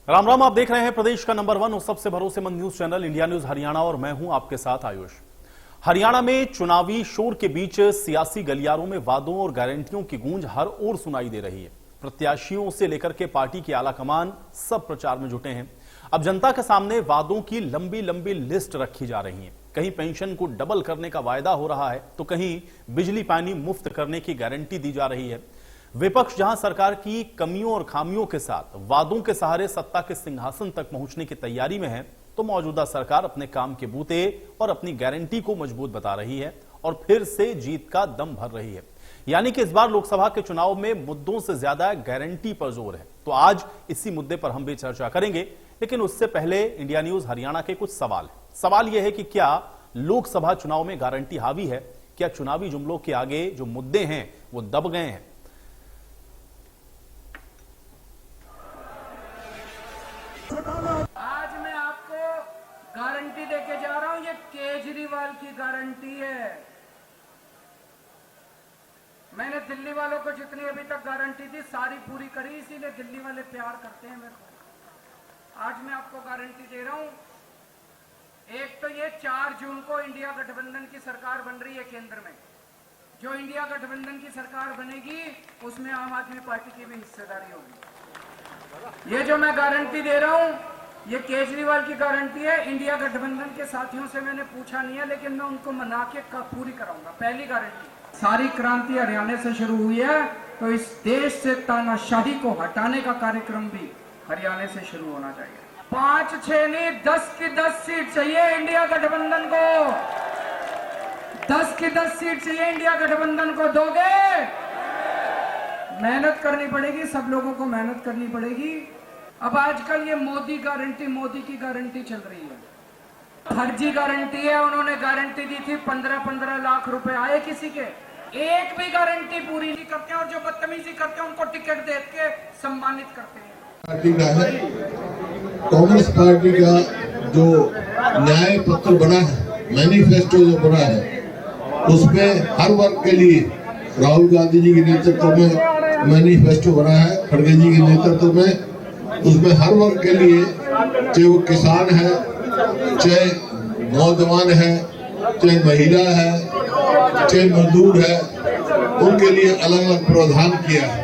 राम राम, आप देख रहे हैं प्रदेश का नंबर 1 और सबसे भरोसेमंद news channel India news Haryana और मैं हूं आपके साथ आयुष। हरियाणा में चुनावी शोर के बीच सियासी गलियारों में वादों और गारंटियों की गूंज हर ओर सुनाई दे रही है। प्रत्याशियों से लेकर के पार्टी की आलाकमान सब प्रचार में जुटे हैं। अब जनता के सामने वादों की लंबी लंबी लिस्ट रखी जा रही है। कहीं पेंशन को डबल करने का वायदा हो रहा है तो कहीं बिजली पानी मुफ्त करने की गारंटी दी जा रही है। विपक्ष जहां सरकार की कमियों और खामियों के साथ वादों के सहारे सत्ता के सिंहासन तक पहुंचने की तैयारी में है, तो मौजूदा सरकार अपने काम के बूते और अपनी गारंटी को मजबूत बता रही है और फिर से जीत का दम भर रही है। यानी कि इस बार लोकसभा के चुनाव में मुद्दों से ज्यादा गारंटी पर जोर है। तो आज इसी मुद्दे पर हम भी चर्चा करेंगे, लेकिन उससे पहले इंडिया न्यूज हरियाणा के कुछ सवाल यह है कि क्या लोकसभा चुनाव में गारंटी हावी है? क्या चुनावी जुमलों के आगे जो मुद्दे हैं वो दब गए हैं? आज मैं आपको गारंटी देके जा रहा हूं, ये केजरीवाल की गारंटी है। मैंने दिल्ली वालों को जितनी अभी तक गारंटी थी सारी पूरी करी, इसीलिए दिल्ली वाले प्यार करते हैं मेरे को। आज मैं आपको गारंटी दे रहा हूं, एक तो ये 4 जून को इंडिया गठबंधन की सरकार बन रही है केंद्र में। जो इंडिया गठबंधन की सरकार बनेगी उसमें आम आदमी पार्टी की भी हिस्सेदारी होगी। ये जो मैं गारंटी दे रहा हूं ये केजरीवाल की गारंटी है। इंडिया गठबंधन के साथियों से मैंने पूछा नहीं है, लेकिन मैं उनको मना के पूरी कराऊंगा। पहली गारंटी, सारी क्रांति हरियाणा से शुरू हुई है, तो इस देश से तानाशाही को हटाने का कार्यक्रम भी हरियाणा से शुरू होना चाहिए। 5, 6 नहीं 10 की 10 सीट चाहिए इंडिया गठबंधन को। 10 की 10 सीट चाहिए इंडिया गठबंधन को। दोगे? मेहनत करनी पड़ेगी, सब लोगों को मेहनत करनी पड़ेगी। अब आजकल ये मोदी की गारंटी चल रही है। फर्जी गारंटी है। उन्होंने गारंटी दी थी 15-15 लाख रुपए आए किसी के, एक भी गारंटी पूरी नहीं करते हैं और जो बदतमीजी करते हैं उनको टिकट दे के सम्मानित करते हैं। पार्टी का है, कांग्रेस पार्टी का जो न्याय पत्र बना है, मैनिफेस्टो जो बना है, उसमें हर वर्ग के लिए राहुल गांधी जी के नेतृत्व में मैनिफेस्टो बना है, खड़गे जी के नेतृत्व में। उसमें हर वर्ग के लिए, चाहे वो किसान है, चाहे नौजवान है, चाहे महिला है, चाहे मजदूर है, उनके लिए अलग अलग प्रावधान किया है।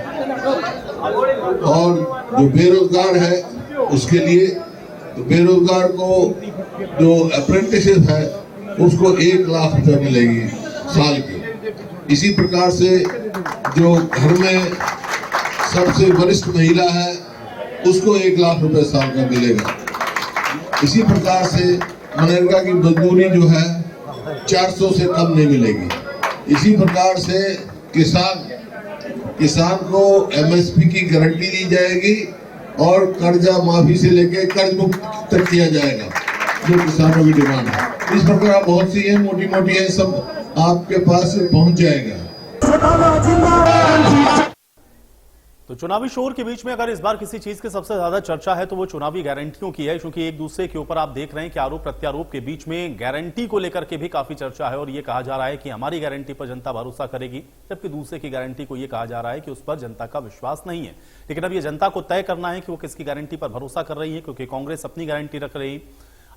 और जो बेरोजगार है उसके लिए, तो बेरोजगार को जो अप्रेंटिसशिप है उसको 1 लाख रुपए मिलेगी साल की। इसी प्रकार से जो घर में सबसे वरिष्ठ महिला है उसको 1 लाख रुपए साल का मिलेगा। इसी प्रकार से मनरेगा की मजदूरी जो है 400 से कम नहीं मिलेगी। इसी प्रकार से किसान को MSP की गारंटी दी जाएगी और कर्जा माफी से लेकर कर्ज मुक्त तक किया जाएगा जो किसानों की डिमांड है। इस प्रकार बहुत सी है, मोटी मोटी है, सब आपके पास पहुंच जाएगा। तो चुनावी शोर के बीच में अगर इस बार किसी चीज की सबसे ज्यादा चर्चा है तो वो चुनावी गारंटियों की है, क्योंकि एक दूसरे के ऊपर आप देख रहे हैं कि आरोप प्रत्यारोप के बीच में गारंटी को लेकर के भी काफी चर्चा है और ये कहा जा रहा है कि हमारी गारंटी पर जनता भरोसा करेगी, जबकि दूसरे की गारंटी को यह कहा जा रहा है कि उस पर जनता का विश्वास नहीं है। लेकिन अब ये जनता को तय करना है कि वो किसकी गारंटी पर भरोसा कर रही है, क्योंकि कांग्रेस अपनी गारंटी रख रही,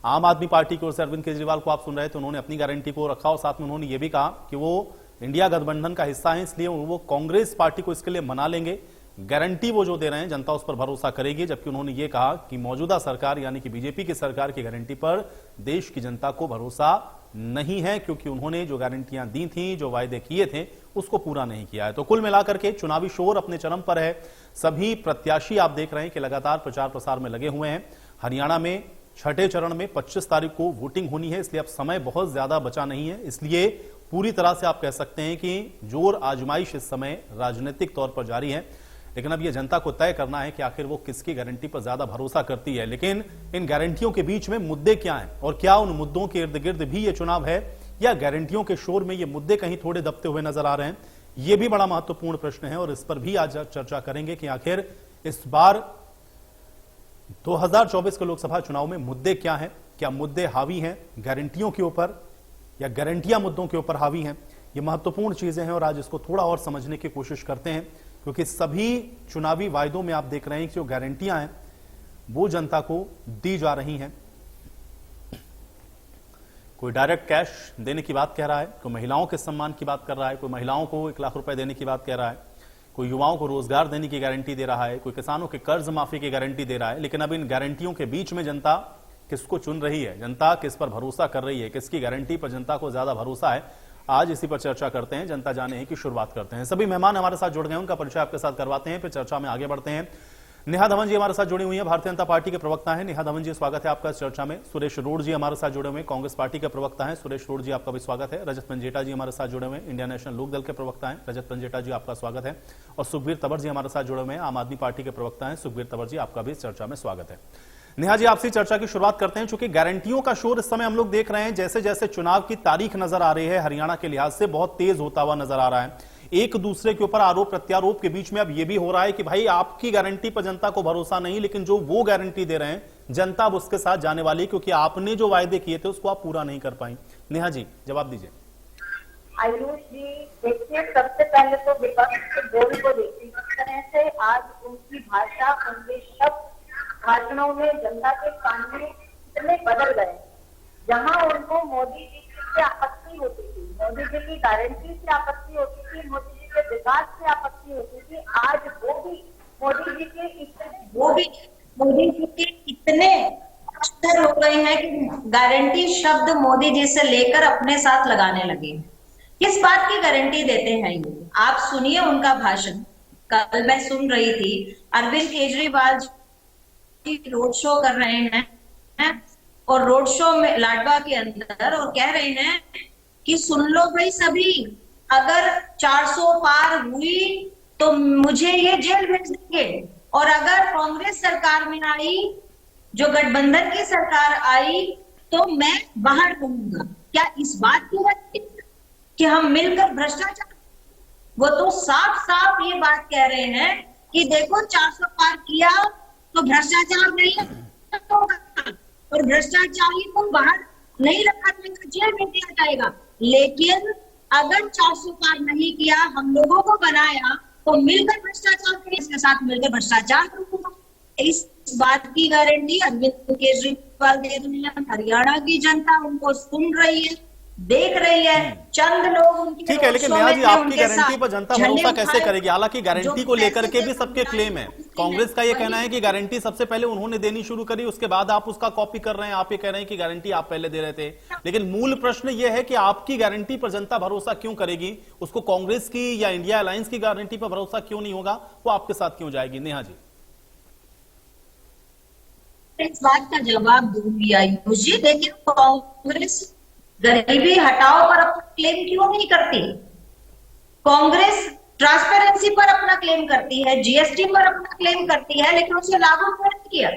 आम आदमी पार्टी की ओर से अरविंद केजरीवाल को आप सुन रहे थे, उन्होंने अपनी गारंटी को रखा और साथ में उन्होंने ये भी कहा कि वो इंडिया गठबंधन का हिस्सा है, इसलिए वो कांग्रेस पार्टी को इसके लिए मना लेंगे। गारंटी वो जो दे रहे हैं जनता उस पर भरोसा करेगी, जबकि उन्होंने ये कहा कि मौजूदा सरकार यानी कि बीजेपी की सरकार की गारंटी पर देश की जनता को भरोसा नहीं है, क्योंकि उन्होंने जो गारंटियां दी थी, जो वायदे किए थे, उसको पूरा नहीं किया है। तो कुल मिलाकर के चुनावी शोर अपने चरम पर है। सभी प्रत्याशी आप देख रहे हैं कि लगातार प्रचार प्रसार में लगे हुए हैं। हरियाणा में 6ठे चरण में 25 तारीख को वोटिंग होनी है, इसलिए अब समय बहुत ज्यादा बचा नहीं है। इसलिए पूरी तरह से आप कह सकते हैं कि जोर आजमाइश इस समय राजनीतिक तौर पर जारी है। लेकिन अब यह जनता को तय करना है कि आखिर वो किसकी गारंटी पर ज्यादा भरोसा करती है। लेकिन इन गारंटियों के बीच में मुद्दे क्या हैं और क्या उन मुद्दों के इर्द गिर्द भी ये चुनाव है, या गारंटियों के शोर में ये मुद्दे कहीं थोड़े दबते हुए नजर आ रहे हैं, ये भी बड़ा महत्वपूर्ण प्रश्न है और इस पर भी आज चर्चा करेंगे कि आखिर इस बार 2024 के लोकसभा चुनाव में मुद्दे क्या हैं। क्या मुद्दे हावी हैं गारंटियों के ऊपर या गारंटियां मुद्दों के ऊपर हावी हैं? ये महत्वपूर्ण चीजें हैं और आज इसको थोड़ा और समझने की कोशिश करते हैं, क्योंकि सभी चुनावी वायदों में आप देख रहे हैं कि जो गारंटियां हैं वो जनता को दी जा रही हैं। कोई डायरेक्ट कैश देने की बात कह रहा है, कोई महिलाओं के सम्मान की बात कर रहा है, कोई महिलाओं को 1 लाख रुपए देने की बात कह रहा है, कोई युवाओं को रोजगार देने की गारंटी दे रहा है, कोई किसानों के कर्ज माफी की गारंटी दे रहा है। लेकिन अब इन गारंटियों के बीच में जनता किसको चुन रही है, जनता किस पर भरोसा कर रही है, किसकी गारंटी पर जनता को ज्यादा भरोसा है, आज इसी पर चर्चा करते हैं। जनता जाने की शुरुआत करते हैं। सभी मेहमान हमारे साथ जुड़ गए, उनका परिचय आपके साथ करवाते हैं, फिर चर्चा में आगे बढ़ते हैं। नेहा धवन जी हमारे साथ जुड़ी हुई है, भारतीय जनता पार्टी के प्रवक्ता हैं। नेहा धवन जी, स्वागत है आपका इस चर्चा में। सुरेश रोड जी हमारे साथ जुड़े हुए हैं, कांग्रेस पार्टी के प्रवक्ता हैं। सुरेश रोड जी, आपका भी स्वागत है। रजत पंजेटा जी हमारे साथ जुड़े हुए हैं, इंडियन नेशनल लोक दल के प्रवक्ता हैं। रजत पंजेटा जी, आपका स्वागत है। और सुखबीर तंवर जी हमारे साथ जुड़े हुए हैं, आम आदमी पार्टी के प्रवक्ता हैं। सुखबीर तंवर जी, आपका भी इस चर्चा में स्वागत है। नेहा जी, आपसे चर्चा की शुरुआत करते हैं। चूंकि गारंटियों का शोर इस समय हम लोग देख रहे हैं, जैसे जैसे चुनाव की तारीख नजर आ रही है, हरियाणा के लिहाज से बहुत तेज होता हुआ नजर आ रहा है। एक दूसरे के ऊपर आरोप प्रत्यारोप के बीच में अब यह भी हो रहा है कि भाई आपकी गारंटी पर जनता को भरोसा नहीं, लेकिन जो वो गारंटी दे रहे हैं जनता अब उसके साथ जाने वाली है, क्योंकि आपने जो वायदे किए थे उसको आप पूरा नहीं कर पाई। नेहा जी, जवाब दीजिए। आयुष जी, देखिए, सबसे पहले तो विपक्ष के बोल को देखिए, किस तरह से आज उनकी भाषा, उनके शब्द भाषणों में जनता के कान में इतने बदल गए। जहां उनको मोदी जी से आपत्ति होती थी, मोदी जी की गारंटी से आपत्ति होती थी, मोदी जी के विकास से आपत्ति होती थी, आज वो भी मोदी जी के इतने अक्षर हो गए हैं कि गारंटी शब्द मोदी जी से लेकर अपने साथ लगाने लगे। किस बात की गारंटी देते हैं ये? आप सुनिए उनका भाषण। कल मैं सुन रही थी, अरविंद केजरीवाल जी रोड शो कर रहे हैं और रोड शो में लाडवा के अंदर और कह रहे हैं कि सुन लो भाई सभी, अगर 400 पार हुई तो मुझे ये जेल भेज देंगे, और अगर कांग्रेस सरकार में आई, जो गठबंधन की सरकार आई, तो मैं बाहर रहूंगा। क्या इस बात की वजह कि हम मिलकर भ्रष्टाचार? वो तो साफ साफ ये बात कह रहे हैं कि देखो 400 पार किया तो भ्रष्टाचार नहीं होगा और भ्रष्टाचारी को बाहर नहीं रखा जाएगा, जेल में दिया जाएगा। लेकिन अगर 400 पार नहीं किया, हम लोगों को बनाया, तो मिलकर भ्रष्टाचार करें, इसके साथ मिलकर भ्रष्टाचार करूंगा। इस बात की गारंटी अरविंद केजरीवाल दे रहे हैं। हरियाणा की जनता उनको सुन रही है, देख रही है। चंद लोग उनके ठीक है, लेकिन नेहा जी, आपकी गारंटी पर जनता भरोसा कैसे करेगी? हालांकि गारंटी को लेकर के भी सबके क्लेम है। कांग्रेस का ये कहना है कि गारंटी सबसे पहले उन्होंने देनी शुरू करी, उसके बाद आप उसका कॉपी कर रहे हैं। आप ये कह रहे हैं कि गारंटी आप पहले दे रहे थे, लेकिन मूल प्रश्न ये है कि आपकी गारंटी पर जनता भरोसा क्यों करेगी? उसको कांग्रेस की या इंडिया अलायंस की गारंटी पर भरोसा क्यों नहीं होगा? वो आपके साथ क्यों जाएगी? नेहा जी, इस बात का जवाब दूंगी आयुष जी। देखिए, कांग्रेस गरीबी हटाओ पर अपना क्लेम क्यों नहीं करती? कांग्रेस ट्रांसपेरेंसी पर अपना क्लेम करती है, जीएसटी पर अपना क्लेम करती है, लेकिन उसे लागू क्यों नहीं किया?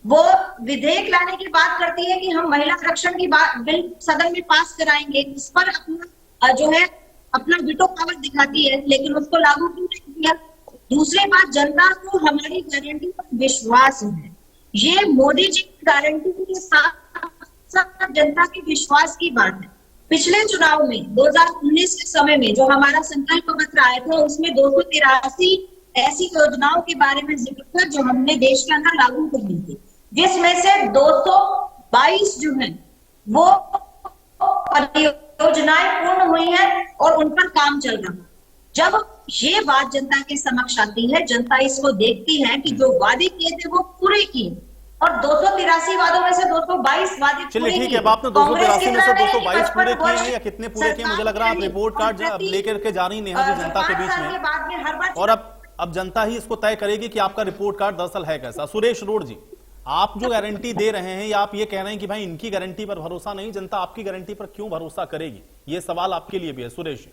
वो विधेयक लाने की बात करती है कि हम महिला आरक्षण की बात बिल सदन में पास कराएंगे, इस पर अपना जो है अपना वीटो पावर दिखाती है, लेकिन उसको लागू क्यों नहीं किया? दूसरी बात, जनता को हमारी गारंटी पर विश्वास है। ये मोदी जी की गारंटी के साथ जनता के विश्वास की बात है। पिछले चुनाव में 2019 के समय में जो हमारा संकल्प पत्र आया था, उसमें 283 ऐसी योजनाओं के बारे में जिक्र था जो हमने देश के अंदर लागू करनी थी, जिसमें से 222 जो है वो परियोजनाएं पूर्ण हुई हैं और उन पर काम चल रहा है। जब ये बात जनता के समक्ष आती है, जनता इसको देखती है कि जो वादे किए थे वो पूरे किए, और 283 वादों में से 222 वादे पूरे किए। ठीक है, अब आपने 283 में से 222 पूरे किए हैं या कितने पूरे किए? मुझे लग रहा है आप रिपोर्ट कार्ड लेकर के जा रही नेहा जी जनता के बीच में, और अब जनता ही इसको तय करेगी कि आपका रिपोर्ट कार्ड दरअसल है कैसा। सुरेश रोड जी, आप जो गारंटी दे रहे हैं या आप ये कह रहे हैं कि भाई इनकी गारंटी पर भरोसा नहीं, जनता आपकी गारंटी पर क्यों भरोसा करेगी? ये सवाल आपके लिए भी है। सुरेश जी,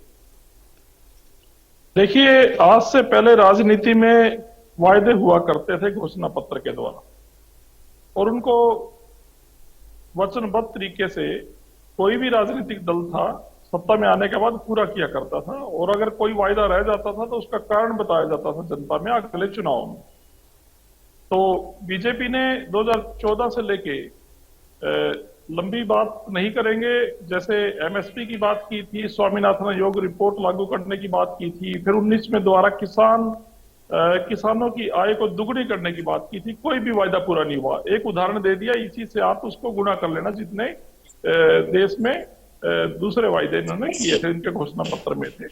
देखिए, आज से पहले राजनीति में वायदे हुआ करते थे घोषणा पत्र के द्वारा, और उनको वचनबद्ध तरीके से कोई भी राजनीतिक दल था सत्ता में आने के बाद पूरा किया करता था, और अगर कोई वायदा रह जाता था तो उसका कारण बताया जाता था जनता में अगले चुनाव में। तो बीजेपी ने 2014 से लेके लंबी बात नहीं करेंगे, जैसे एमएसपी की बात की थी, स्वामीनाथन आयोग रिपोर्ट लागू करने की बात की थी, फिर 19 में दोबारा किसान किसानों की आय को दुगनी करने की बात की थी, कोई भी वायदा पूरा नहीं हुआ। एक उदाहरण दे दिया, इसी से आप उसको गुणा कर लेना जितने देश में दूसरे वायदे इन्होंने किए थे, इनके घोषणा पत्र में थे।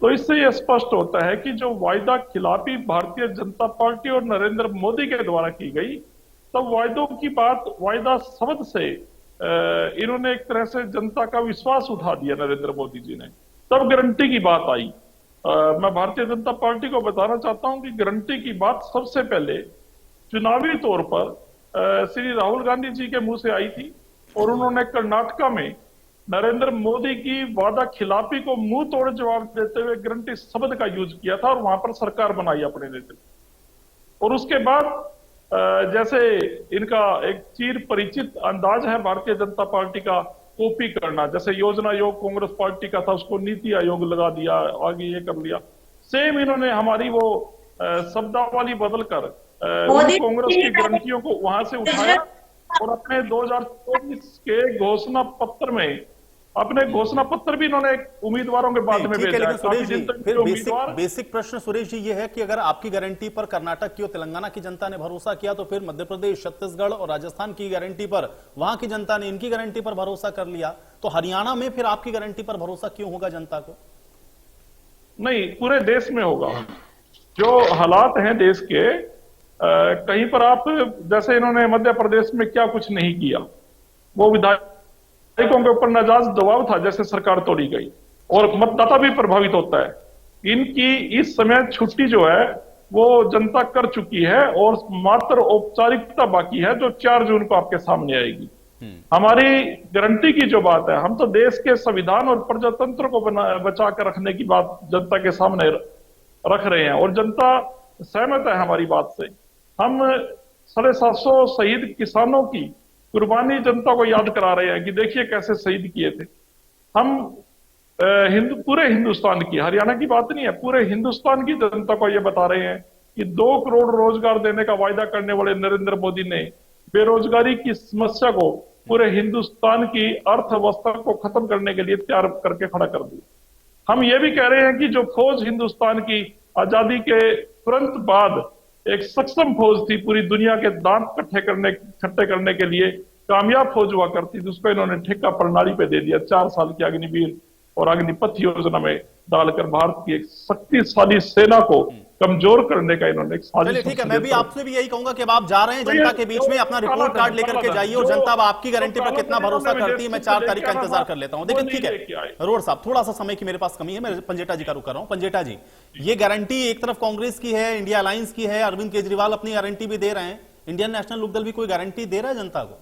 तो इससे यह स्पष्ट होता है कि जो वायदा खिलाफी भारतीय जनता पार्टी और नरेंद्र मोदी के द्वारा की गई, तब वायदों की बात, वायदा शब्द से इन्होंने एक तरह से जनता का विश्वास उठा दिया नरेंद्र मोदी जी ने। तब गारंटी की बात आई। मैं भारतीय जनता पार्टी को बताना चाहता हूं कि गारंटी की बात सबसे पहले चुनावी तौर पर श्री राहुल गांधी जी के मुंह से आई थी, और उन्होंने कर्नाटका में नरेंद्र मोदी की वादा खिलाफी को मुंह तोड़ जवाब देते हुए गारंटी शब्द का यूज किया था, और वहां पर सरकार बनाई अपने नेतृत्व। और उसके बाद जैसे इनका एक चिर परिचित अंदाज है भारतीय जनता पार्टी का कॉपी करना, जैसे योजना आयोग कांग्रेस पार्टी का था, उसको नीति आयोग लगा दिया, आगे ये कर लिया। सेम इन्होंने हमारी वो शब्दावली बदलकर कांग्रेस की गारंटियों को वहां से उठाया और अपने 2024 के घोषणा पत्र में, अपने घोषणा पत्र भी इन्होंने उम्मीदवारों के बाद में भेजा। लेकिन सुरेश जी, फिर बेसिक प्रश्न सुरेश जी ये है कि अगर आपकी गारंटी पर कर्नाटक की और तेलंगाना की जनता ने भरोसा किया, तो फिर मध्य प्रदेश, छत्तीसगढ़ और राजस्थान की गारंटी पर वहां की जनता ने इनकी गारंटी पर भरोसा कर लिया, तो हरियाणा में फिर आपकी गारंटी पर भरोसा क्यों होगा जनता को? नहीं, पूरे देश में होगा। जो हालात हैं देश के, कहीं पर आप, जैसे इन्होंने मध्य प्रदेश में क्या कुछ नहीं किया, वो विधायकों के ऊपर नाजायज दबाव था, जैसे सरकार तोड़ी गई और मतदाता भी प्रभावित होता है। इनकी इस समय छुट्टी जो है वो जनता कर चुकी है, और मात्र औपचारिकता बाकी है जो 4 जून को आपके सामने आएगी। हमारी गारंटी की जो बात है, हम तो देश के संविधान और प्रजातंत्र को बचा कर रखने की बात जनता के सामने रख रहे हैं, और जनता सहमत है हमारी बात से। हम 750 शहीद किसानों की कुर्बानी जनता को याद करा रहे हैं कि देखिए कैसे शहीद किए थे। हम पूरे हिंदुस्तान की, हरियाणा की बात नहीं है, पूरे हिंदुस्तान की जनता को यह बता रहे हैं कि 2 करोड़ रोजगार देने का वायदा करने वाले नरेंद्र मोदी ने बेरोजगारी की समस्या को, पूरे हिंदुस्तान की अर्थव्यवस्था को खत्म करने के लिए तैयार करके खड़ा कर दिया। हम ये भी कह रहे हैं कि जो फौज हिंदुस्तान की आजादी के तुरंत बाद एक सक्षम फौज थी, पूरी दुनिया के दांत इकट्ठे करने के लिए कामयाब फौज हुआ करती थी, उसको इन्होंने ठेका प्रणाली पे दे दिया। 4 साल की अग्निवीर और अग्निपथ योजना में डालकर भारत की एक शक्तिशाली सेना को कमजोर करने का इन्होंने एक साजिश। चलिए ठीक है, मैं भी आपसे भी यही कहूंगा कि अब आप जा रहे हैं जनता के बीच में, अपना रिपोर्ट कार्ड लेकर के जाइए, और जनता अब आपकी गारंटी पर कितना भरोसा करती है, मैं 4 तारीख का इंतजार कर लेता हूं। देखिए ठीक है अरोड़ साहब, थोड़ा सा समय की मेरे पास कमी है, मैं पंजेटा जी का रुक कर रहा हूं। पंजेटा जी, ये गारंटी एक तरफ कांग्रेस की है, इंडिया अलायंस की है, अरविंद केजरीवाल अपनी गारंटी भी दे रहे हैं, इंडियन नेशनल लोकदल भी कोई गारंटी दे रहा है जनता को?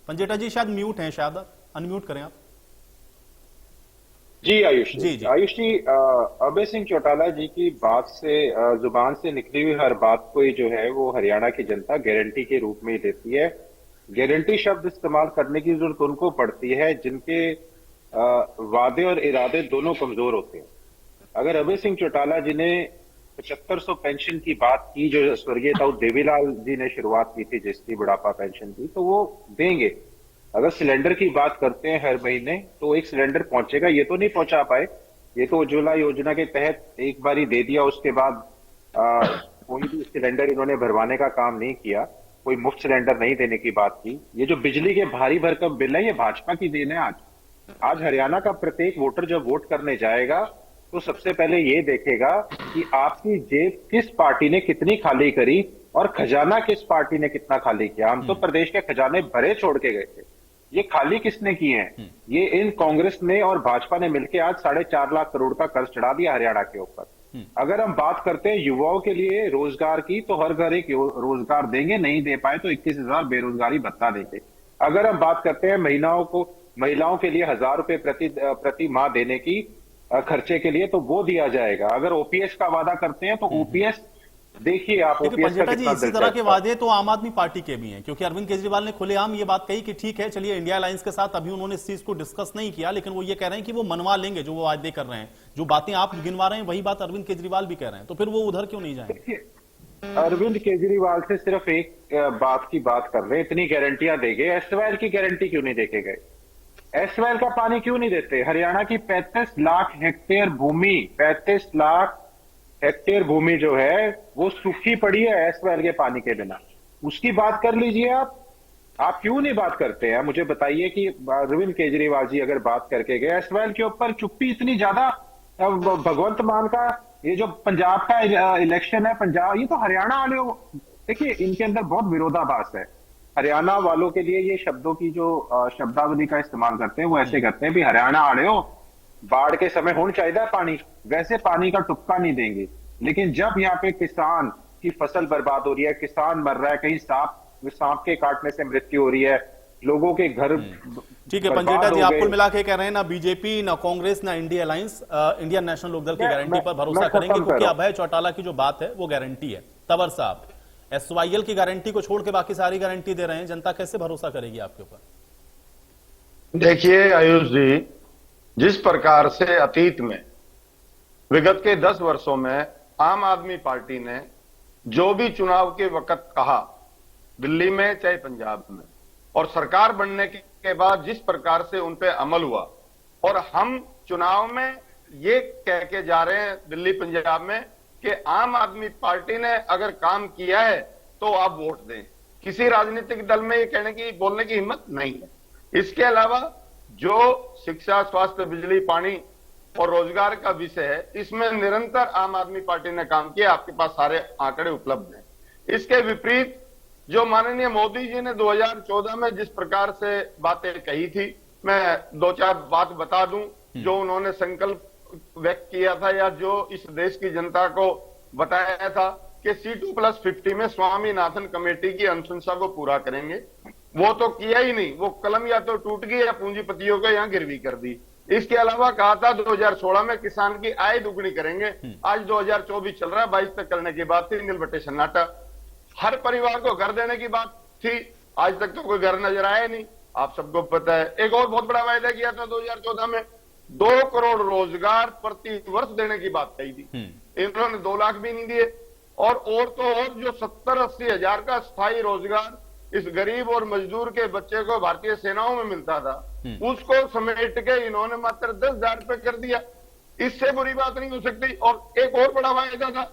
पंजेटा जी शायद म्यूट हैं, शायद अनम्यूट करें आप। जी आयुष जी आयुष जी, अभय सिंह चौटाला जी की बात से, जुबान से निकली हुई हर बात को ही जो है वो हरियाणा की जनता गारंटी के रूप में ही देती है। गारंटी शब्द इस्तेमाल करने की जरूरत उनको पड़ती है जिनके वादे और इरादे दोनों कमजोर होते हैं। अगर अभय सिंह चौटाला जी ने 7500 पेंशन की बात की, जो स्वर्गीय ताऊ देवीलाल जी ने शुरुआत की थी जिसकी बुढ़ापा पेंशन की, तो वो देंगे। अगर सिलेंडर की बात करते हैं हर महीने, तो एक सिलेंडर पहुंचेगा, ये तो नहीं पहुंचा पाए, ये तो उज्ज्वला योजना के तहत एक बार ही दे दिया, उसके बाद कोई भी सिलेंडर इन्होंने भरवाने का काम नहीं किया, कोई मुफ्त सिलेंडर नहीं देने की बात की। ये जो बिजली के भारी भरकम बिल है, ये भाजपा की देन है। आज हरियाणा का प्रत्येक वोटर जब वोट करने जाएगा तो सबसे पहले ये देखेगा कि आपकी जेब किस पार्टी ने कितनी खाली करी और खजाना किस पार्टी ने कितना खाली किया। हम तो प्रदेश के खजाने भरे छोड़ के गए थे, ये खाली किसने किए हैं? ये इन कांग्रेस ने और भाजपा ने मिलकर आज 4.5 लाख करोड़ का कर्ज चढ़ा दिया हरियाणा के ऊपर। अगर हम बात करते हैं युवाओं के लिए रोजगार की, तो हर घर एक रोजगार देंगे, नहीं दे पाए तो 21,000 बेरोजगारी भत्ता देंगे। अगर हम बात करते हैं महिलाओं के लिए 1000 रुपए प्रति माह देने की खर्चे के लिए, तो वो दिया जाएगा। अगर ओपीएस का वादा करते हैं तो ओपीएस देखिए आप, ओपीएस का कितना इसी तरह के वादे तो आम आदमी पार्टी के भी हैं, क्योंकि अरविंद केजरीवाल ने खुलेआम ये बात कही कि ठीक है चलिए इंडिया अलायंस के साथ अभी उन्होंने इस चीज को डिस्कस नहीं किया, लेकिन वो ये कह रहे हैं कि वो मनवा लेंगे जो वो वादे कर रहे हैं। जो बातें आप गिनवा रहे हैं वही बात अरविंद केजरीवाल भी कह रहे हैं, तो फिर वो उधर क्यों नहीं जाएंगे? अरविंद केजरीवाल से सिर्फ एक बात की बात कर रहे हैं, इतनी गारंटियां देंगे, एसवाईएल की गारंटी क्यों नहीं देके गए? एसवाइएल का पानी क्यों नहीं देते? हरियाणा की 35 लाख हेक्टेयर भूमि, 35 लाख हेक्टेयर भूमि जो है वो सूखी पड़ी है एसवाइएल के पानी के बिना। उसकी बात कर लीजिए आप क्यों नहीं बात करते हैं? मुझे बताइए कि अरविंद केजरीवाल जी अगर बात करके गए एसवाइएल के ऊपर, चुप्पी इतनी ज्यादा। भगवंत मान का ये जो पंजाब का इलेक्शन है, पंजाब, ये तो हरियाणा वाले, देखिए इनके अंदर बहुत विरोधाभास है। हरियाणा वालों के लिए ये शब्दों की जो शब्दावली का इस्तेमाल करते हैं वो ऐसे करते हैं भी हरियाणा आड़े हो, बाढ़ के समय होना चाहिए पानी, वैसे पानी का टुक्का नहीं देंगे। लेकिन जब यहाँ पे किसान की फसल बर्बाद हो रही है, किसान मर रहा है, कहीं सांप के काटने से मृत्यु हो रही है, लोगों के घर, ठीक है पंजेटा जी, आप कुल मिला के कह रहे हैं ना बीजेपी, ना कांग्रेस, ना India alliance Indian national Lokdal की गारंटी पर भरोसा करेंगे, क्योंकि अभय चौटाला की जो बात है वो गारंटी है। तंवर साहब, एसवाईएल की गारंटी को छोड़ के बाकी सारी गारंटी दे रहे हैं, जनता कैसे भरोसा करेगी आपके ऊपर? देखिए आयुष जी, जिस प्रकार से अतीत में विगत के 10 वर्षों में आम आदमी पार्टी ने जो भी चुनाव के वक्त कहा, दिल्ली में चाहे पंजाब में, और सरकार बनने के बाद जिस प्रकार से उन पे अमल हुआ, और हम चुनाव में ये कह के जा रहे हैं दिल्ली पंजाब में कि आम आदमी पार्टी ने अगर काम किया है तो आप वोट दें। किसी राजनीतिक दल में ये कहने की, बोलने की हिम्मत नहीं है। इसके अलावा जो शिक्षा, स्वास्थ्य, बिजली, पानी और रोजगार का विषय है, इसमें निरंतर आम आदमी पार्टी ने काम किया, आपके पास सारे आंकड़े उपलब्ध हैं। इसके विपरीत जो माननीय मोदी जी ने 2014 में जिस प्रकार से बातें कही थी, मैं 2-4 बात बता दूं जो उन्होंने संकल्प व्यक्त किया था, या जो इस देश की जनता को बताया था कि C2+50 में स्वामीनाथन कमेटी की अनुशंसा को पूरा करेंगे। वो तो किया ही नहीं, वो कलम या तो टूट गई या पूंजीपतियों को यहां गिरवी कर दी। इसके अलावा कहा था 2016 में किसान की आय दुगनी करेंगे, आज 2024 चल रहा है, 22 तक करने की बात थी, नीलबट्टे सन्नाटा। हर परिवार को घर देने की बात थी, आज तक तो कोई घर नजर आया नहीं, आप सबको पता है। एक और बहुत बड़ा वायदा किया था 2014 में, 2 करोड़ रोजगार प्रति वर्ष देने की बात कही थी, इन्होंने 2 लाख भी नहीं दिए। और तो और जो 70-80 हजार का स्थायी रोजगार इस गरीब और मजदूर के बच्चे को भारतीय सेनाओं में मिलता था, उसको समेट के इन्होंने मात्र 10,000 रुपए कर दिया। इससे बुरी बात नहीं हो सकती। और एक और बड़ा वायदा था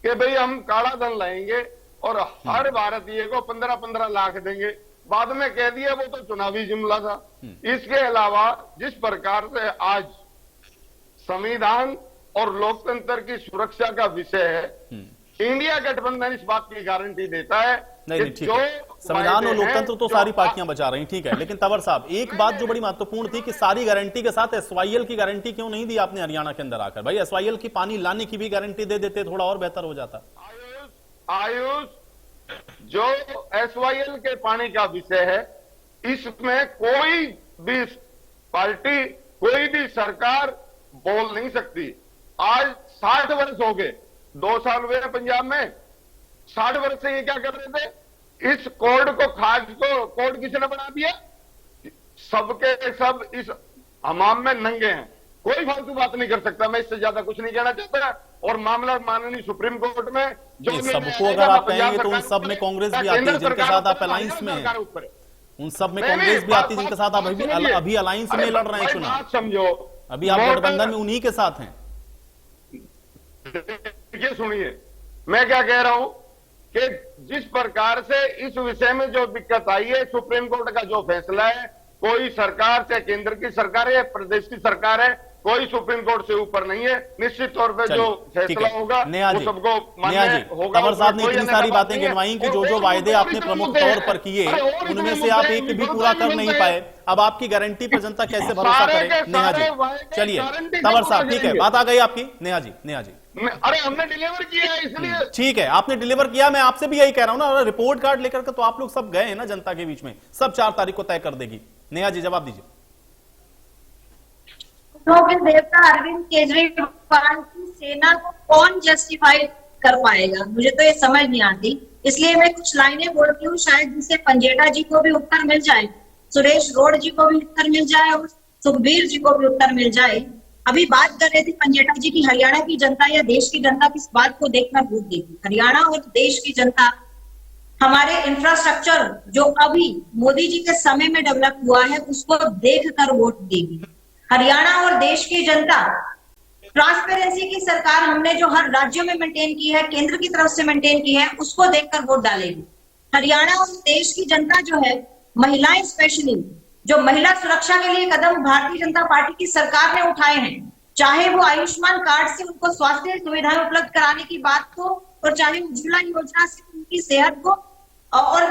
कि भाई हम काला धन लाएंगे और हर भारतीय को 15-15 लाख देंगे, बाद में कह दिया वो तो चुनावी जुमला था। इसके अलावा जिस प्रकार से आज संविधान और लोकतंत्र की सुरक्षा का विषय है, इंडिया गठबंधन इस बात की गारंटी देता है। नहीं ठीक है, संविधान और लोकतंत्र तो सारी पार्टियां बचा रही, ठीक है, लेकिन तंवर साहब एक बात जो बड़ी महत्वपूर्ण थी कि सारी गारंटी के साथ एसवाईएल की गारंटी क्यों नहीं दी आपने हरियाणा के अंदर आकर? भाई एसवाईएल की पानी लाने की भी गारंटी दे देते, थोड़ा और बेहतर हो जाता। आयुष, जो एसवाईएल के पानी का विषय है, इसमें कोई भी पार्टी, कोई भी सरकार बोल नहीं सकती। आज 60 वर्ष हो गए, 2 साल हुए पंजाब में, 60 वर्ष से ये क्या कर रहे थे? इस कोड को, खाद को कोड किसने बना दिया? सबके सब इस हमाम में नंगे हैं, कोई फालतू बात नहीं कर सकता। मैं इससे ज्यादा कुछ नहीं कहना चाहता। और मामला माननीय सुप्रीम कोर्ट में जो सबको अगर आप कहेंगे तो उन सब में कांग्रेस भी आती है जिनके साथ आप अलायंस में हैं, उन सब में कांग्रेस भी आती है जिनके साथ आप अभी अलायंस में लड़ रहे हैं चुनाव, समझो अभी आप गठबंधन में उन्हीं के साथ हैं। ये सुनिए, मैं क्या कह रहा हूं कि जिस प्रकार से इस विषय में जो दिक्कत आई है, सुप्रीम कोर्ट का जो फैसला है, कोई सरकार, चाहे केंद्र की सरकार है या प्रदेश की सरकार है, कोई सुप्रीम कोर्ट से ऊपर नहीं है। निश्चित तौर पे जो फैसला होगा वो सबको मान्य होगा। तंवर साहब ने इतनी सारी बातें गिनवाई कि जो वायदे आपने प्रमुख तौर पर किए उनमें से आप एक भी पूरा कर नहीं पाए। अब आपकी गारंटी पर जनता कैसे भरोसा करे? नेहा जी, चलिए तंवर साहब, ठीक है, बात आ गई आपकी। नेहा जी, अरे हमने डिलीवर किया है इसलिए। ठीक है, आपने डिलीवर किया, मैं आपसे भी यही कह रहा हूं ना, रिपोर्ट कार्ड लेकर के तो आप लोग सब गए हैं ना जनता के बीच में, सब 4 तारीख को तय कर देगी। नेहा जी जवाब दीजिए। के देवता अरविंद केजरीवाल की सेना को कौन जस्टिफाई कर पाएगा? मुझे तो ये समझ नहीं आती, इसलिए मैं कुछ लाइनें बोलती हूँ, शायद जिससे पंजेटा जी को भी उत्तर मिल जाए, सुरेश रोड जी को भी उत्तर मिल जाए और सुखबीर जी को भी उत्तर मिल जाए। अभी बात कर रहे थे पंजेटा जी की हरियाणा की जनता या देश की जनता किस बात को देखकर वोट देगी। हरियाणा और देश की जनता हमारे इंफ्रास्ट्रक्चर जो अभी मोदी जी के समय में डेवलप हुआ है उसको देखकर वोट देगी। हरियाणा और देश की जनता ट्रांसपेरेंसी की सरकार हमने जो हर राज्यों में मेंटेन की है, केंद्र की तरफ से मेंटेन की है, उसको देखकर वोट डालेगी। हरियाणा और देश की जनता जो है, महिलाएं स्पेशली, जो महिला सुरक्षा के लिए कदम भारतीय जनता पार्टी की सरकार ने उठाए हैं, चाहे वो आयुष्मान कार्ड से उनको स्वास्थ्य सुविधाएं उपलब्ध कराने की बात हो और चाहे उज्ज्वला योजना से उनकी सेहत को और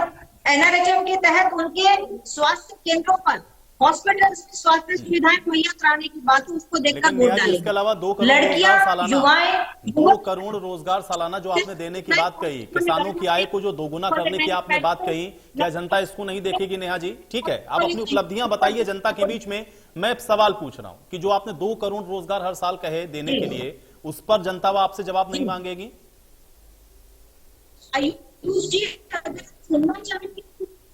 एनआरएचएम के तहत उनके स्वास्थ्य केंद्रों पर हॉस्पिटल्स में स्वास्थ्य सुविधाएं मुहैया कराने की बात हो, उसको देखकर वोट डालेंगे। इसके अलावा 2 करोड़ लड़कियां, रोजगार सालाना, युवाएं, 2 करोड़ रोजगार सालाना जो आपने देने की बात कही, किसानों की आय को जो दोगुना करने की आपने बात कही, क्या जनता इसको नहीं देखेगी नेहा जी? ठीक है, आप अपनी उपलब्धियां बताइए जनता के बीच में। मैं सवाल पूछ रहा हूं कि जो आपने 2 करोड़ रोजगार हर साल कहे देने के लिए, उस पर जनता वो आपसे जवाब नहीं मांगेगी? सुनना चाहेंगे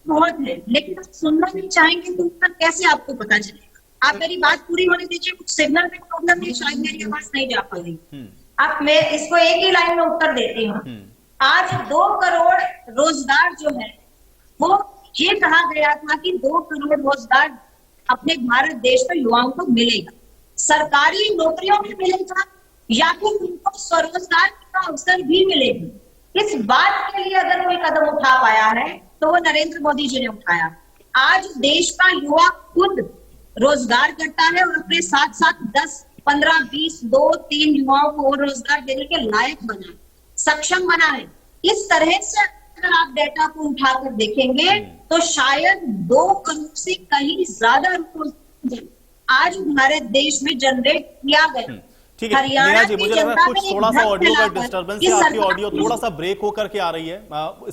बहुत है, लेकिन आप सुनना नहीं चाहेंगे तो उसका कैसे आपको पता चलेगा? आप मेरी बात पूरी होने दीजिए, कुछ सिग्नल में प्रॉब्लम नहीं, शायद मेरी आवाज नहीं जा पा रही। आप मैं इसको एक ही लाइन में उत्तर देती हूँ। आज 2 करोड़ रोजगार जो है वो ये कहा गया था कि 2 करोड़ रोजगार अपने भारत देश में युवाओं को मिलेगा, सरकारी नौकरियों में मिलेगा या फिर उनको स्वरोजगार का अवसर भी मिलेगा। इस बात के लिए अगर कोई कदम उठा पाया है तो वो नरेंद्र मोदी जी ने उठाया। आज देश का युवा खुद रोजगार करता है और अपने साथ साथ 10, 15, 20, 2, 3 युवाओं को और रोजगार देने के लायक बना है, सक्षम बना है। इस तरह से अगर आप डेटा को उठाकर देखेंगे तो शायद 2 करोड़ से कहीं ज्यादा रोजगार आज भारत देश में जनरेट किया गया। ठीक है नेहा जी, मुझे लग रहा है कुछ थोड़ा सा ऑडियो का डिस्टर्बेंस है, आपकी ऑडियो थोड़ा सा ब्रेक होकर के आ रही है,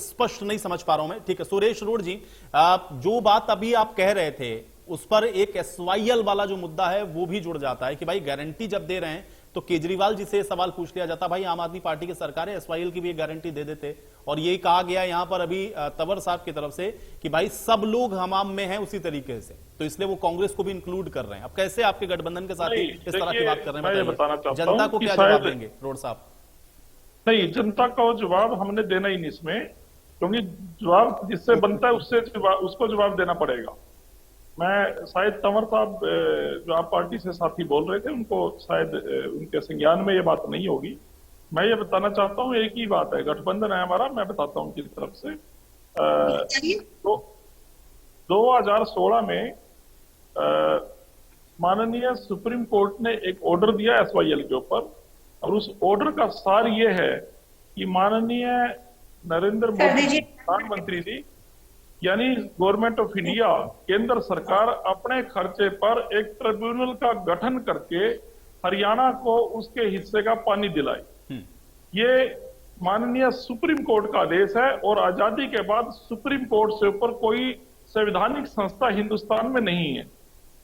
स्पष्ट नहीं समझ पा रहा हूं मैं। ठीक है सुरेश रोड जी, जो बात अभी आप कह रहे थे उस पर एक एसवाईएल वाला जो मुद्दा है वो भी जुड़ जाता है कि भाई गारंटी जब दे रहे हैं तो केजरीवाल जी से सवाल पूछ लिया जाता, भाई आम आदमी पार्टी की सरकार है, एसवाईएल की भी एक गारंटी दे देते। और यही कहा गया यहां पर अभी तंवर साहब की तरफ से कि भाई सब लोग हमाम में हैं उसी तरीके से, तो इसलिए वो कांग्रेस को भी इंक्लूड कर रहे हैं। अब कैसे आपके गठबंधन के साथ इस तरह की बात कर रहे हैं, जनता को क्या जवाब देंगे रोड साहब? नहीं, जनता को जवाब हमने देना ही नहीं इसमें, क्योंकि जवाब जिससे बनता है उससे उसको जवाब देना पड़ेगा। मैं शायद तंवर साहब जो आप पार्टी से साथी बोल रहे थे उनको शायद उनके संज्ञान में ये बात नहीं होगी। मैं ये बताना चाहता हूँ, एक ही बात है, गठबंधन है हमारा, मैं बताता हूँ उनकी तरफ से। तो 2016 में माननीय सुप्रीम कोर्ट ने एक ऑर्डर दिया एसवाईएल के ऊपर, और उस ऑर्डर का सार ये है कि माननीय नरेंद्र मोदी प्रधानमंत्री जी यानी गवर्नमेंट ऑफ इंडिया, केंद्र सरकार अपने खर्चे पर एक ट्रिब्यूनल का गठन करके हरियाणा को उसके हिस्से का पानी दिलाए। ये माननीय सुप्रीम कोर्ट का आदेश है और आजादी के बाद सुप्रीम कोर्ट से ऊपर कोई संवैधानिक संस्था हिंदुस्तान में नहीं है।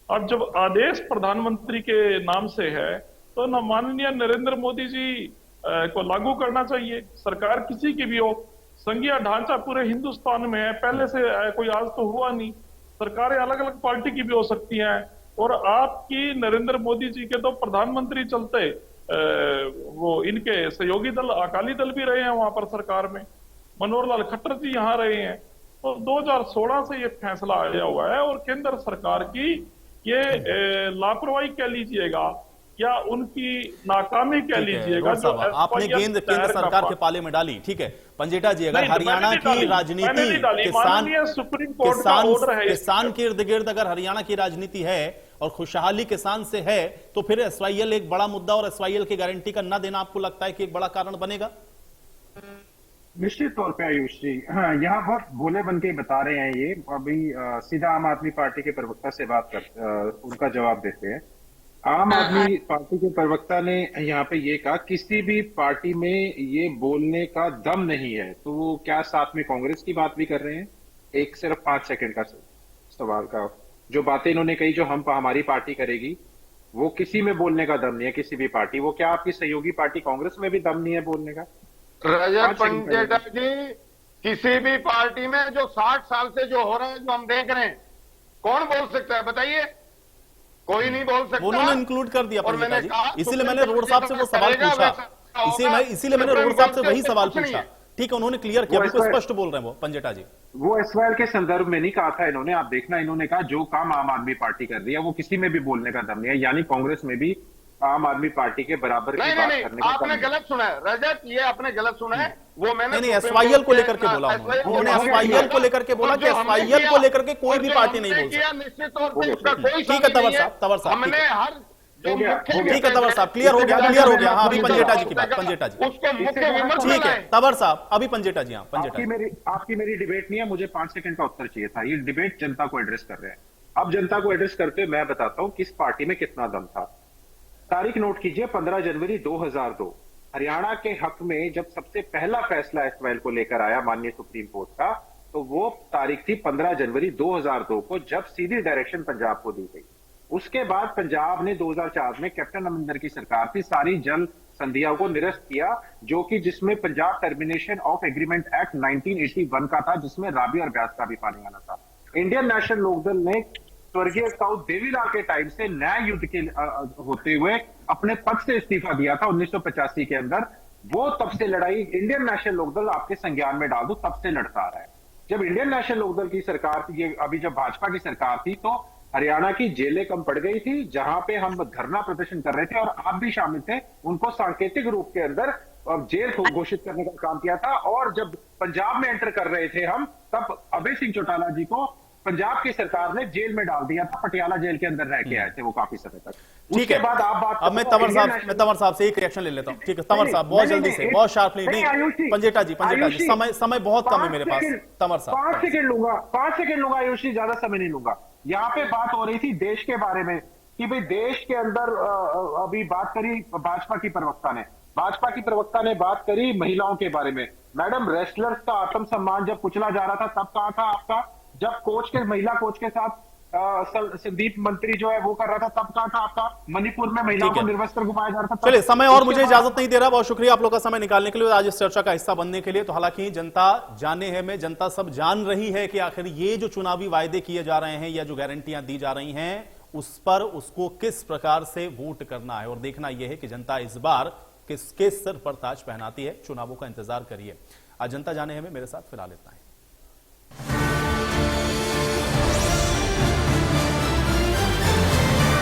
अब जब आदेश प्रधानमंत्री के नाम से है तो न माननीय नरेंद्र मोदी जी को लागू करना चाहिए, सरकार किसी की भी हो। संघीय ढांचा पूरे हिंदुस्तान में है, पहले से कोई आज तो हुआ नहीं। सरकारें अलग अलग पार्टी की भी हो सकती हैं, और आपकी नरेंद्र मोदी जी के तो प्रधानमंत्री चलते वो इनके सहयोगी दल अकाली दल भी रहे हैं वहां पर सरकार में, मनोहर लाल खट्टर जी यहाँ रहे हैं। तो 2016 से ये फैसला आया हुआ है, और केंद्र सरकार की ये लापरवाही कह लीजिएगा या उनकी नाकामी कह लीजिएगा, जो आपने गेंद केंद्र सरकार के पाले में डाली। ठीक है पंजेटा जी, अगर हरियाणा की राजनीति किसान के इर्द गिर्द अगर हरियाणा की राजनीति है और खुशहाली किसान से है, तो फिर एसवाईएल एक बड़ा मुद्दा और एसवाईएल की गारंटी का न देना आपको लगता है कि एक बड़ा कारण बनेगा? निश्चित तौर पे आयुष जी, हाँ, यहाँ बहुत भोले बन के बता रहे हैं ये। अभी सीधा आम आदमी पार्टी के प्रवक्ता से बात कर उनका जवाब देते हैं। आम आदमी पार्टी के प्रवक्ता ने यहाँ पे ये कहा किसी भी पार्टी में ये बोलने का दम नहीं है, तो वो क्या साथ में कांग्रेस की बात भी कर रहे हैं? एक सिर्फ 5 सेकंड का सवाल का जो बातें इन्होंने कही जो हमारी पार्टी करेगी, वो किसी में बोलने का दम नहीं है, किसी भी पार्टी। वो क्या आपकी सहयोगी पार्टी कांग्रेस में भी दम नहीं है बोलने का? रजत पंजेटा जी, किसी भी पार्टी में जो 60 साल से जो हो रहा है, जो हम देख रहे हैं, कौन बोल सकता है बताइए? कोई नहीं बोल सकता। उन्होंने इंक्लूड कर दिया पंजेटा जी, इसीलिए मैंने रोड साहब से वो सवाल पूछा, इसीलिए मैंने रोड साहब से वही सवाल पूछा ठीक है, उन्होंने क्लियर किया, वो बिल्कुल SYL स्पष्ट बोल रहे हैं वो पंजेटा जी। वो एसवाईएल के संदर्भ में नहीं कहा था इन्होंने, आप देखना, इन्होंने कहा जो काम आम आदमी पार्टी कर रही है वो किसी में भी बोलने का दम नहीं है, यानी कांग्रेस में भी आम आदमी पार्टी के बराबर की नहीं बात नहीं करने नहीं, का आपने दम नहीं। गलत सुना है रजत, ये आपने गलत सुना है। वो मैंने नहीं, सुप्रीम एसवाईएल को कोर्ट लेकर के के- बोला SYL उन्होंने हो गया, एसवाईएल को लेकर के बोला और कि जो हमने एसवाईएल किया, को लेकर के कोई और भी जो पार्टी हमने नहीं बोल किया, सकती। निश्चित तौर हो पे गया, उसका ठीक है। कोई ठीक है, सवाल नहीं तंवर साहब, हमने हर जो हो गया, मुख्य हो गया। ठीक है तंवर साहब, क्लियर हो गया, क्लियर हो गया। हाँ, अभी पंजेटा जी की बात, पंजेटा जी। उसको मुख्य विमर्श ठीक है बनाए। तंवर साहब, अभी पंजेटा जी। हाँ, पंजेटा जी। आपकी मेरी डिबेट नहीं है, मुझे 5 सेकंड का उत्तर चाहिए था। ये डिबेट जनता को एड्रेस कर रहे हैं। अब जनता को एड्रेस करते हुए मैं बताता हूं किस पार्टी में कितना दम था। तारीख नोट कीजिए, 15 जनवरी 2002, हरियाणा के हक में जब सबसे पहला फैसला एसवाईएल को लेकर आया माननीय सुप्रीम कोर्ट का, तो वो तारीख थी 15 जनवरी 2002 को, जब सीधी डायरेक्शन पंजाब को दी गई। उसके बाद पंजाब ने 2004 में कैप्टन अमरिंदर की सरकार थी, सारी जल संधियों को निरस्त किया, जो कि जिसमें Punjab termination of agreement act 1981 का था, जिसमें राबी और ब्यास का भी पानी आना था। इंडियन नेशनल लोकदल ने स्वर्गीय साउथ देवीलाल के टाइम से न्याय युद्ध के होते हुए अपने पद से इस्तीफा दिया था 1985 के अंदर। वो तब से लड़ाई इंडियन नेशनल लोकदल, आपके संज्ञान में डाल दो, तब से लड़ता आ रहा है। जब इंडियन नेशनल लोकदल की सरकार थी, ये अभी जब भाजपा की सरकार थी, तो हरियाणा की जेलें कम पड़ गई थी, जहां पे हम धरना प्रदर्शन कर रहे थे और आप भी शामिल थे, उनको सांकेतिक रूप के अंदर जेल घोषित करने का काम किया था। और जब पंजाब में एंटर कर रहे थे हम, तब अभय सिंह चौटाला जी को पंजाब की सरकार ने जेल में डाल दिया था, पटियाला जेल के अंदर रह के आए थे वो काफी समय तक। ठीक उसके है, बाद आप बात अब मैं तंवर साहब से एक रिएक्शन ले लेता हूं। ठीक है तंवर साहब, बहुत जल्दी से, बहुत शार्पली। नहीं, पंजेटा जी, समय बहुत कम है मेरे पास। तंवर साहब 5 सेकंड लूंगा, 5 सेकंड लूंगा आयुष जी, ज्यादा समय नहीं लूंगा। यहाँ पे बात हो रही थी देश के बारे में कि भाई देश के अंदर अभी बात करी भाजपा की प्रवक्ता ने बात करी महिलाओं के बारे में। मैडम, रेसलर्स का आत्मसम्मान जब कुचला जा रहा था, तब कहा था आपका? जब महिला कोच के साथ संदीप मंत्री जो है वो कर रहा था, तब कहा था आपका? मणिपुर में महिलाओं को निर्वस्त्र घुमाया जा रहा था। चलिए, समय और मुझे इजाजत नहीं दे रहा। बहुत शुक्रिया आप लोग का समय निकालने के लिए, आज इस चर्चा का हिस्सा बनने के लिए। तो हालांकि जनता जाने है में, जनता सब जान रही है कि आखिर ये जो चुनावी वायदे किए जा रहे हैं या जो गारंटियां दी जा रही हैं, उस पर उसको किस प्रकार से वोट करना है, और देखना यह है कि जनता इस बार किसके सिर पर ताज पहनाती है। चुनावों का इंतजार करिए। आज जनता जाने है में मेरे साथ फिलहाल इतना है।